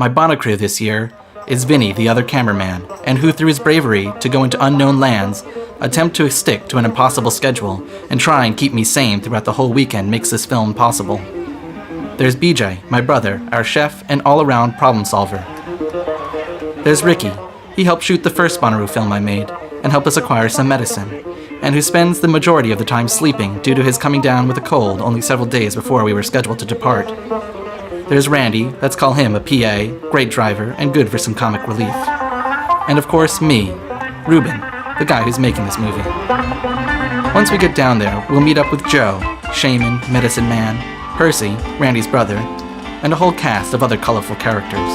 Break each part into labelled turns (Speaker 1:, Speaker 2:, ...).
Speaker 1: My Bonnaroo this year is Vinny, the other cameraman, and who through his bravery to go into unknown lands, attempt to stick to an impossible schedule, and try and keep me sane throughout the whole weekend makes this film possible. There's BJ, my brother, our chef and all-around problem solver. There's Ricky. He helped shoot the first Bonnaroo film I made, and helped us acquire some medicine, and who spends the majority of the time sleeping due to his coming down with a cold only several days before we were scheduled to depart. There's Randy, let's call him a PA, great driver, and good for some comic relief. And of course, me, Ruben, the guy who's making this movie. Once we get down there, we'll meet up with Joe, Shaman, Medicine Man, Percy, Randy's brother, and a whole cast of other colorful characters.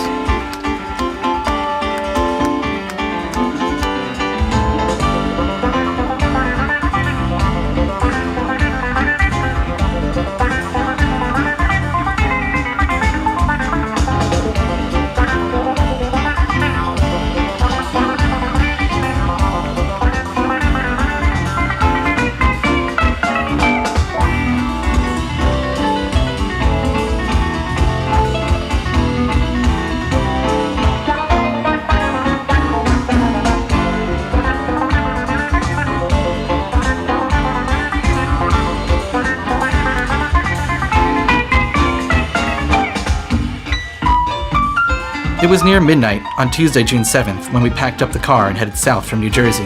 Speaker 1: It was near midnight on Tuesday, June 7th, when we packed up the car and headed south from New Jersey.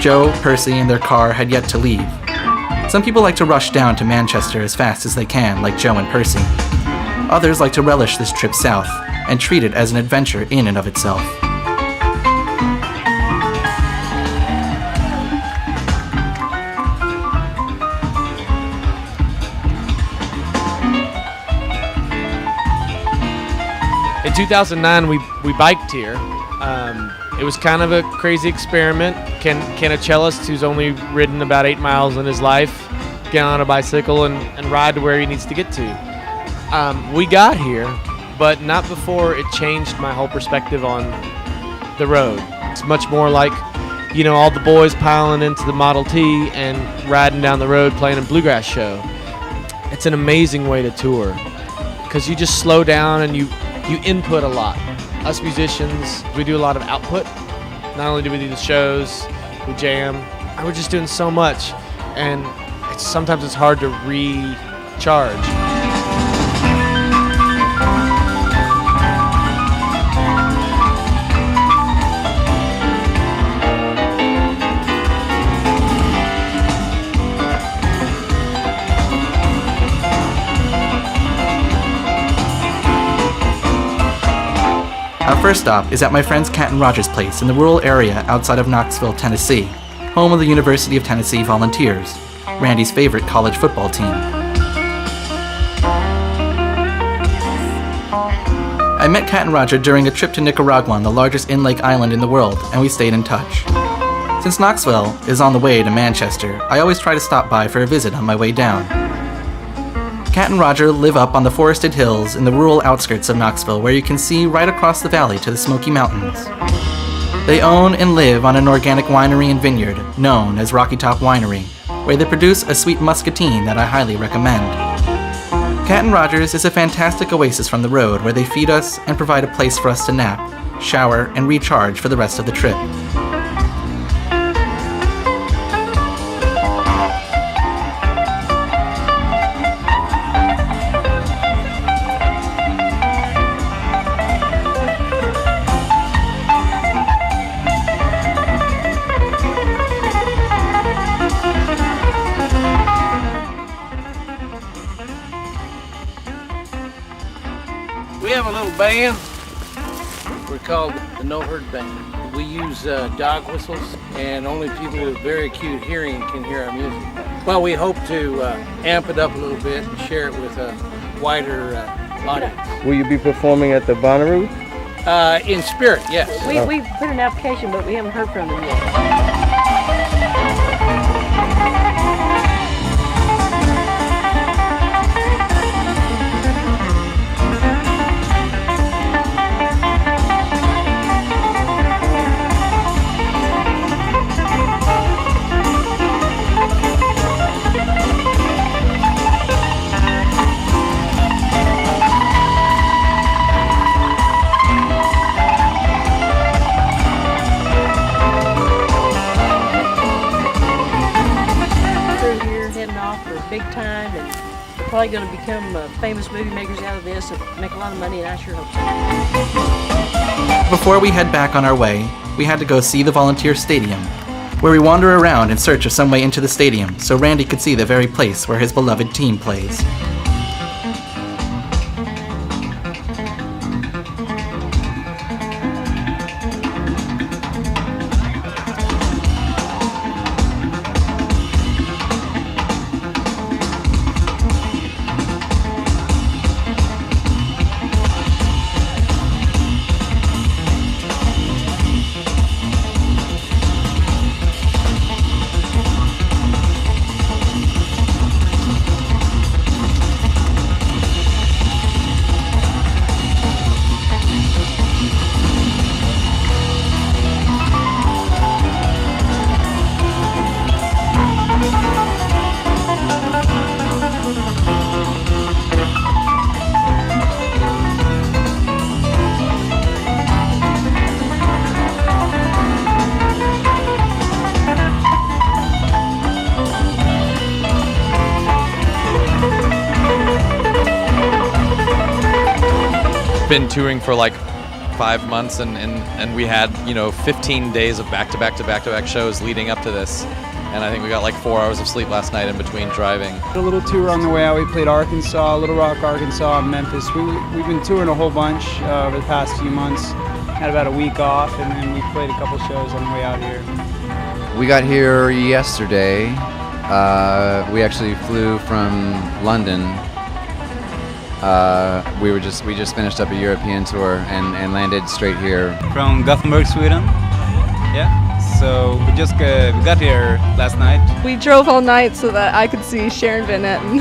Speaker 1: Joe, Percy, and their car had yet to leave. Some people like to rush down to Manchester as fast as they can, like Joe and Percy. Others like to relish this trip south and treat it as an adventure in and of itself.
Speaker 2: In 2009, we biked here. It was kind of a crazy experiment. Can a cellist who's only ridden about 8 miles in his life get on a bicycle and ride to where he needs to get to? We got here, but not before it changed my whole perspective on the road. It's much more like, you know, all the boys piling into the Model T and riding down the road playing a bluegrass show. It's an amazing way to tour because you just slow down and you input a lot. Us musicians, we do a lot of output. Not only do we do the shows, we jam, we're just doing so much, and sometimes it's hard to recharge.
Speaker 1: Our first stop is at my friend's Cat and Rogers place in the rural area outside of Knoxville, Tennessee, home of the University of Tennessee Volunteers, Randy's favorite college football team. I met Cat and Roger during a trip to Nicaragua, the largest in-lake island in the world, and we stayed in touch. Since Knoxville is on the way to Manchester, I always try to stop by for a visit on my way down. Cat and Roger live up on the forested hills in the rural outskirts of Knoxville, where you can see right across the valley to the Smoky Mountains. They own and live on an organic winery and vineyard known as Rocky Top Winery, where they produce a sweet muscatine that I highly recommend. Cat and Rogers is a fantastic oasis from the road where they feed us and provide a place for us to nap, shower, and recharge for the rest of the trip.
Speaker 3: We have a little band. We're called the No Hurt Band. We use dog whistles, and only people with very acute hearing can hear our music. Well, we hope to amp it up a little bit and share it with a wider audience.
Speaker 4: Will you be performing at the Bonnaroo?
Speaker 3: In spirit, yes.
Speaker 5: We put an application, but we haven't heard from them yet. probably going to become famous movie makers out of this and make a lot of money, and I sure hope so.
Speaker 1: Before we head back on our way, we had to go see the Volunteer Stadium, where we wander around in search of some way into the stadium so Randy could see the very place where his beloved team plays.
Speaker 6: Been touring for like 5 months, and we had 15 days of back-to-back shows leading up to this, and I think we got like 4 hours of sleep last night in between driving.
Speaker 7: A little tour on the way out. We played Arkansas, Little Rock, Arkansas, and Memphis. We've been touring a whole bunch over the past few months. Had about a week off, and then we played a couple shows on the way out here.
Speaker 8: We got here yesterday. We actually flew from London. We just finished up a European tour and landed straight here.
Speaker 9: From Gothenburg, Sweden. Yeah. So we got here last night.
Speaker 10: We drove all night so that I could see Sharon Van Etten.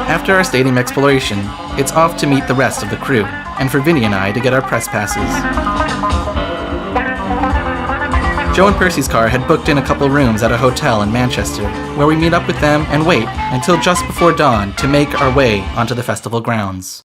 Speaker 1: After our stadium exploration, it's off to meet the rest of the crew, and for Vinny and I to get our press passes. Joe and Percy's car had booked in a couple rooms at a hotel in Manchester, where we meet up with them and wait until just before dawn to make our way onto the festival grounds.